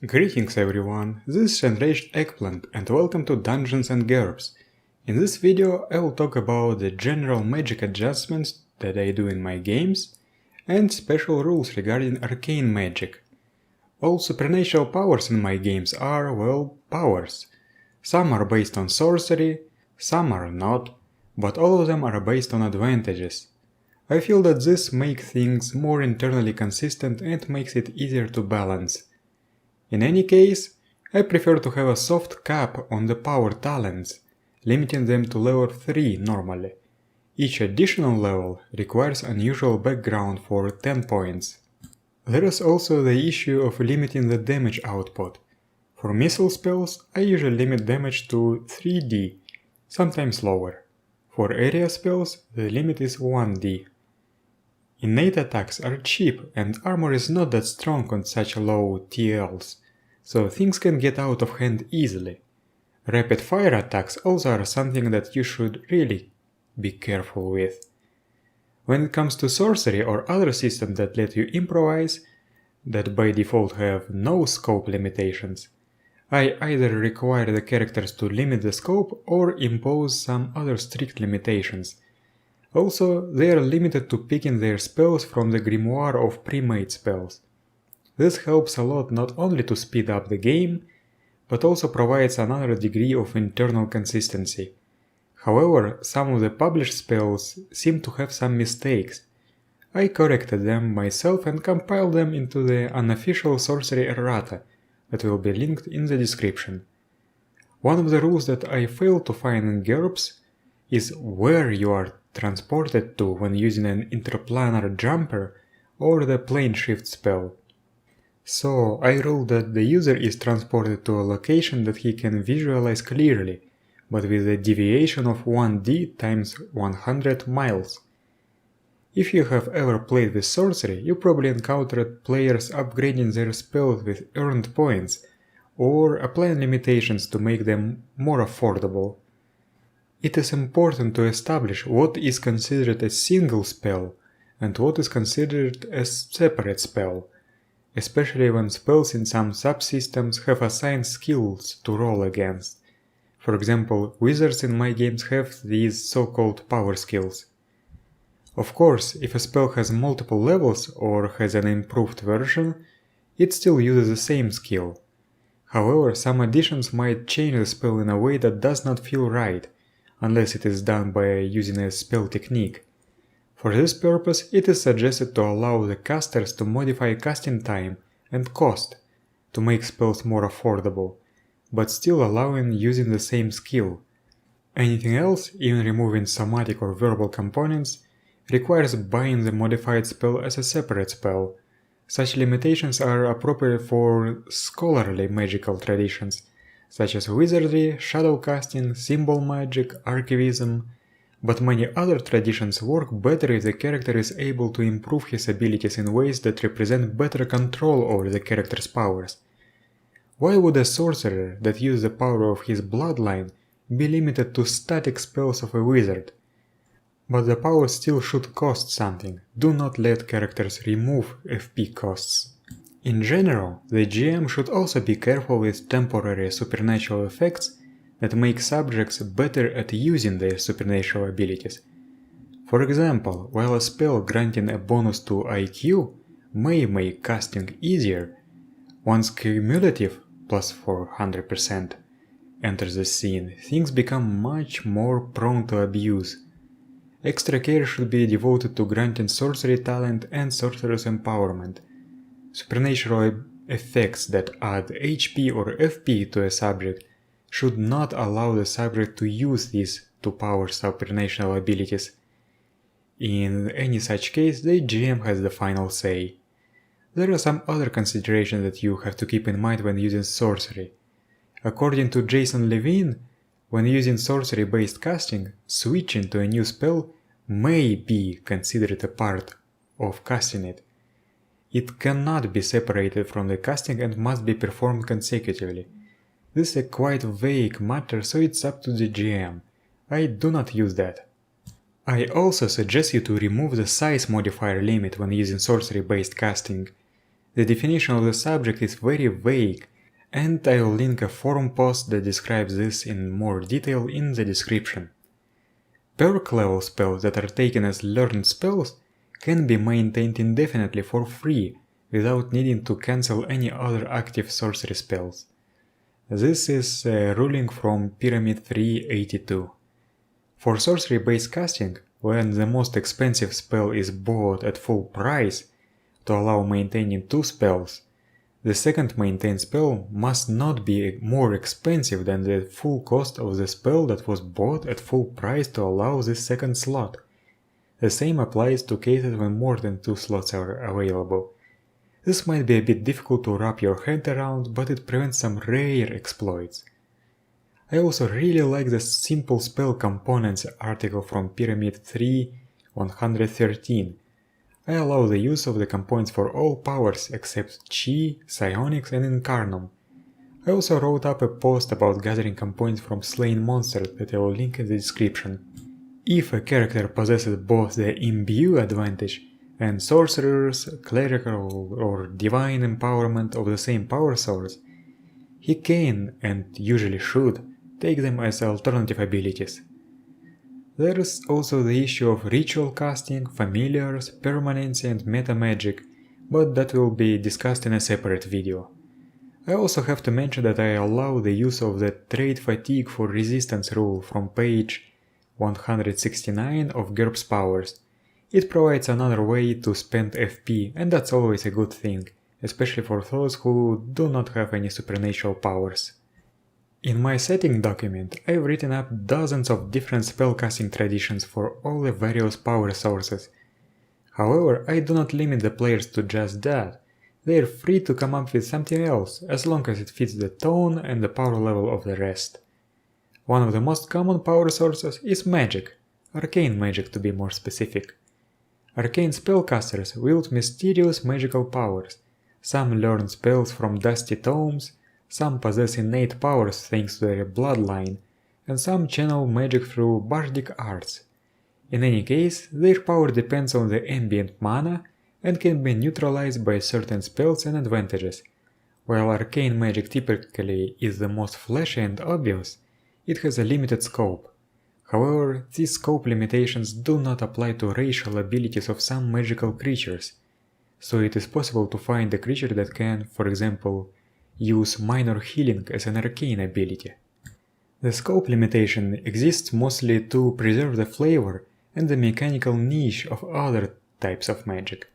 Greetings everyone, this is Enraged Eggplant and welcome to Dungeons and GURPS. In this video I will talk about the general magic adjustments that I do in my games and special rules regarding arcane magic. All supernatural powers in my games are, well, powers. Some are based on sorcery, some are not, but all of them are based on advantages. I feel that this makes things more internally consistent and makes it easier to balance. In any case, I prefer to have a soft cap on the power talents, limiting them to level 3 normally. Each additional level requires unusual background for 10 points. There is also the issue of limiting the damage output. For missile spells, I usually limit damage to 3d, sometimes lower. For area spells, the limit is 1d. Innate attacks are cheap and armor is not that strong on such low TLs, so things can get out of hand easily. Rapid fire attacks also are something that you should really be careful with. When it comes to sorcery or other systems that let you improvise, that by default have no scope limitations, I either require the characters to limit the scope or impose some other strict limitations. Also, they are limited to picking their spells from the grimoire of pre-made spells. This helps a lot not only to speed up the game, but also provides another degree of internal consistency. However, some of the published spells seem to have some mistakes. I corrected them myself and compiled them into the unofficial sorcery errata that will be linked in the description. One of the rules that I failed to find in GURPS is where you are transported to when using an interplanar jumper or the plane shift spell. So I ruled that the user is transported to a location that he can visualize clearly, but with a deviation of 1d times 100 miles. If you have ever played with sorcery, you probably encountered players upgrading their spells with earned points, or applying limitations to make them more affordable. It is important to establish what is considered a single spell and what is considered a separate spell, especially when spells in some subsystems have assigned skills to roll against. For example, wizards in my games have these so-called power skills. Of course, if a spell has multiple levels or has an improved version, it still uses the same skill. However, some additions might change the spell in a way that does not feel right, unless it is done by using a spell technique. For this purpose, it is suggested to allow the casters to modify casting time and cost to make spells more affordable, but still allowing using the same skill. Anything else, even removing somatic or verbal components, requires buying the modified spell as a separate spell. Such limitations are appropriate for scholarly magical traditions, such as wizardry, shadow casting, symbol magic, archivism, but many other traditions work better if the character is able to improve his abilities in ways that represent better control over the character's powers. Why would a sorcerer that uses the power of his bloodline be limited to static spells of a wizard? But the power still should cost something. Do not let characters remove FP costs. In general, the GM should also be careful with temporary supernatural effects that make subjects better at using their supernatural abilities. For example, while a spell granting a bonus to IQ may make casting easier, once cumulative plus 400% enters the scene, things become much more prone to abuse. Extra care should be devoted to granting sorcery talent and sorcerer's empowerment. Supernatural effects that add HP or FP to a subject should not allow the subject to use these to power supernatural abilities. In any such case, the GM has the final say. There are some other considerations that you have to keep in mind when using sorcery. According to Jason Levine, when using sorcery-based casting, switching to a new spell may be considered a part of casting it. It cannot be separated from the casting and must be performed consecutively. This is a quite vague matter, so it's up to the GM. I do not use that. I also suggest you to remove the size modifier limit when using sorcery-based casting. The definition of the subject is very vague and I will link a forum post that describes this in more detail in the description. Perk level spells that are taken as learned spells can be maintained indefinitely for free without needing to cancel any other active sorcery spells. This is a ruling from Pyramid 382. For sorcery-based casting, when the most expensive spell is bought at full price to allow maintaining 2 spells, the second maintained spell must not be more expensive than the full cost of the spell that was bought at full price to allow this second slot. The same applies to cases when more than 2 slots are available. This might be a bit difficult to wrap your head around, but it prevents some rare exploits. I also really like the simple spell components article from Pyramid 3.113. I allow the use of the components for all powers except Chi, Psionics and Incarnum. I also wrote up a post about gathering components from slain monsters that I will link in the description. If a character possesses both the Imbue advantage and Sorcerer's, Clerical or Divine empowerment of the same power source, he can, and usually should, take them as alternative abilities. There is also the issue of ritual casting, familiars, permanency and meta magic, but that will be discussed in a separate video. I also have to mention that I allow the use of the Trade Fatigue for Resistance rule from page 169 of GURPS powers. It provides another way to spend FP, and that's always a good thing, especially for those who do not have any supernatural powers. In my setting document, I've written up dozens of different spellcasting traditions for all the various power sources. However, I do not limit the players to just that. They are free to come up with something else, as long as it fits the tone and the power level of the rest. One of the most common power sources is magic, arcane magic to be more specific. Arcane spellcasters wield mysterious magical powers. Some learn spells from dusty tomes, some possess innate powers thanks to their bloodline, and some channel magic through bardic arts. In any case, their power depends on the ambient mana and can be neutralized by certain spells and advantages. While arcane magic typically is the most flashy and obvious, it has a limited scope. However, these scope limitations do not apply to racial abilities of some magical creatures, so it is possible to find a creature that can, for example, use minor healing as an arcane ability. The scope limitation exists mostly to preserve the flavor and the mechanical niche of other types of magic.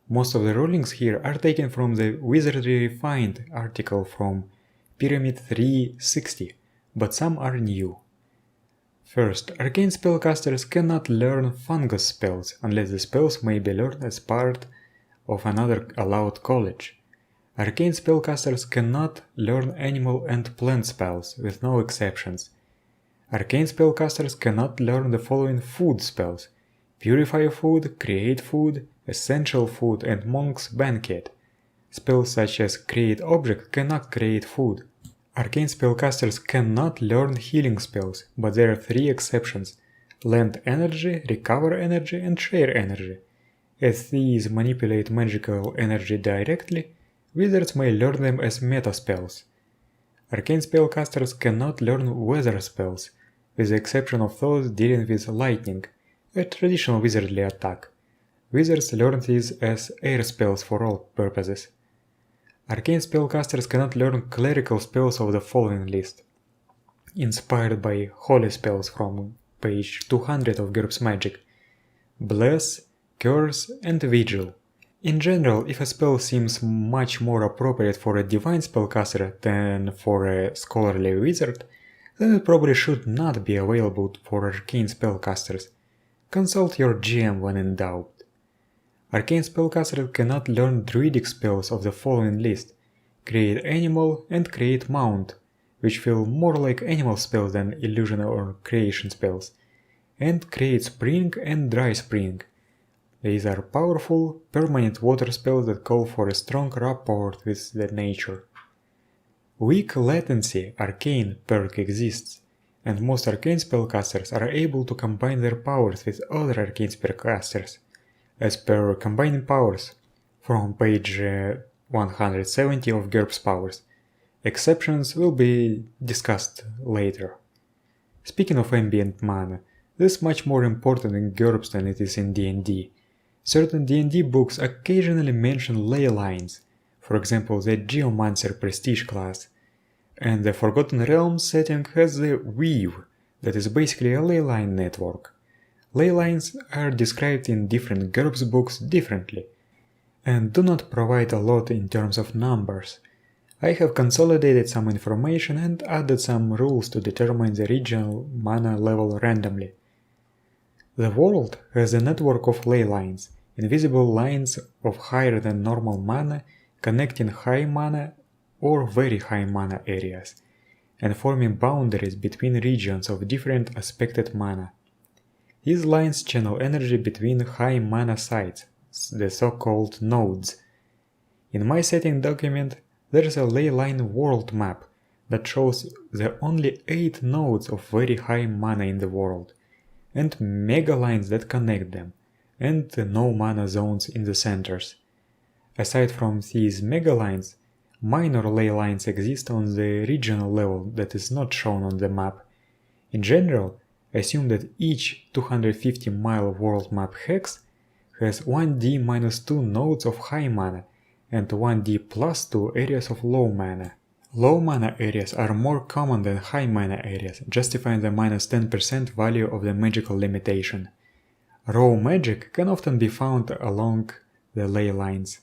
Most of the rulings here are taken from the Wizardry Refined article from Pyramid 360, but some are new. First, arcane spellcasters cannot learn fungus spells unless the spells may be learned as part of another allowed college. Arcane spellcasters cannot learn animal and plant spells, with no exceptions. Arcane spellcasters cannot learn the following food spells: Purify Food, Create Food, Essential Food and Monk's Banquet. Spells such as Create Object cannot create food. Arcane spellcasters cannot learn healing spells, but there are 3 exceptions: Lend Energy, Recover Energy and Share Energy. As these manipulate magical energy directly, wizards may learn them as meta spells. Arcane spellcasters cannot learn weather spells, with the exception of those dealing with lightning, a traditional wizardly attack. Wizards learn these as air spells for all purposes. Arcane spellcasters cannot learn clerical spells of the following list, inspired by holy spells from page 200 of GURPS Magic: Bless, Curse and Vigil. In general, if a spell seems much more appropriate for a divine spellcaster than for a scholarly wizard, then it probably should not be available for arcane spellcasters. Consult your GM when in doubt. Arcane spellcasters cannot learn druidic spells of the following list: Create Animal and Create Mount, which feel more like animal spells than illusion or creation spells, and Create Spring and Dry Spring. These are powerful, permanent water spells that call for a strong rapport with the nature. Weak Latency Arcane perk exists, and most arcane spellcasters are able to combine their powers with other arcane spellcasters, as per Combining Powers, from page 170 of GURPS Powers. Exceptions will be discussed later. Speaking of ambient mana, this is much more important in GURPS than it is in D&D. Certain D&D books occasionally mention ley lines, for example the Geomancer prestige class, and the Forgotten Realms setting has the Weave, that is basically a ley line network. Ley lines are described in different GURPS books differently, and do not provide a lot in terms of numbers. I have consolidated some information and added some rules to determine the regional mana level randomly. The world has a network of ley lines, invisible lines of higher than normal mana connecting high mana or very high mana areas, and forming boundaries between regions of different aspected mana. These lines channel energy between high mana sites, the so-called nodes. In my setting document, there is a ley line world map that shows the only 8 nodes of very high mana in the world, and mega lines that connect them, and the no mana zones in the centers. Aside from these mega lines, minor ley lines exist on the regional level that is not shown on the map. In general, assume that each 250-mile world map hex has 1d-2 nodes of high mana and 1d+2 areas of low mana. Low mana areas are more common than high mana areas, justifying the -10% value of the magical limitation. Raw magic can often be found along the ley lines.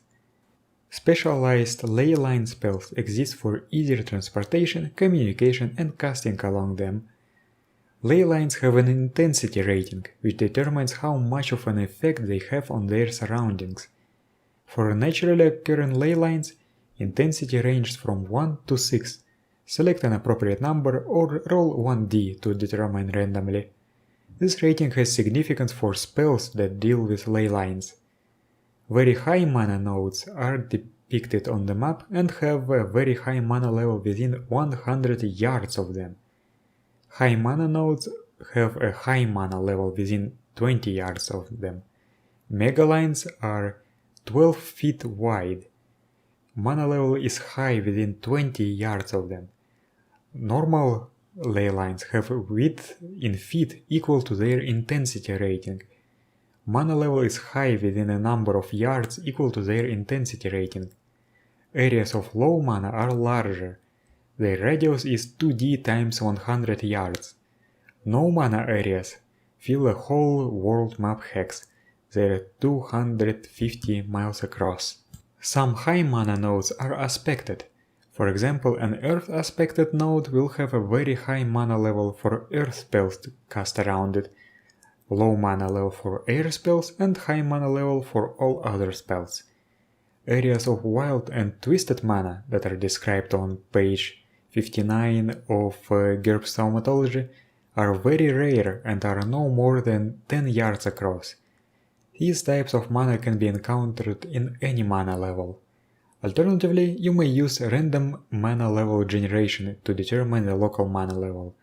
Specialized ley line spells exist for easier transportation, communication, and casting along them. Ley lines have an intensity rating, which determines how much of an effect they have on their surroundings. For naturally occurring ley lines, intensity ranges from 1 to 6. Select an appropriate number or roll 1d to determine randomly. This rating has significance for spells that deal with ley lines. Very high mana nodes are depicted on the map and have a very high mana level within 100 yards of them. High mana nodes have a high mana level within 20 yards of them. Mega lines are 12 feet wide. Mana level is high within 20 yards of them. Normal ley lines have width in feet equal to their intensity rating. Mana level is high within a number of yards equal to their intensity rating. Areas of low mana are larger. Their radius is 2d times 100 yards. No mana areas fill a whole world map hex. They are 250 miles across. Some high mana nodes are aspected. For example, an earth aspected node will have a very high mana level for earth spells to cast around it, low mana level for air spells, and high mana level for all other spells. Areas of wild and twisted mana that are described on page 59 of GURPS Thaumatology are very rare and are no more than 10 yards across. These types of mana can be encountered in any mana level. Alternatively, you may use random mana level generation to determine the local mana level.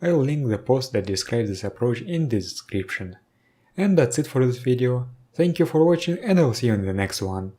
I'll link the post that describes this approach in the description. And that's it for this video. Thank you for watching and I'll see you in the next one.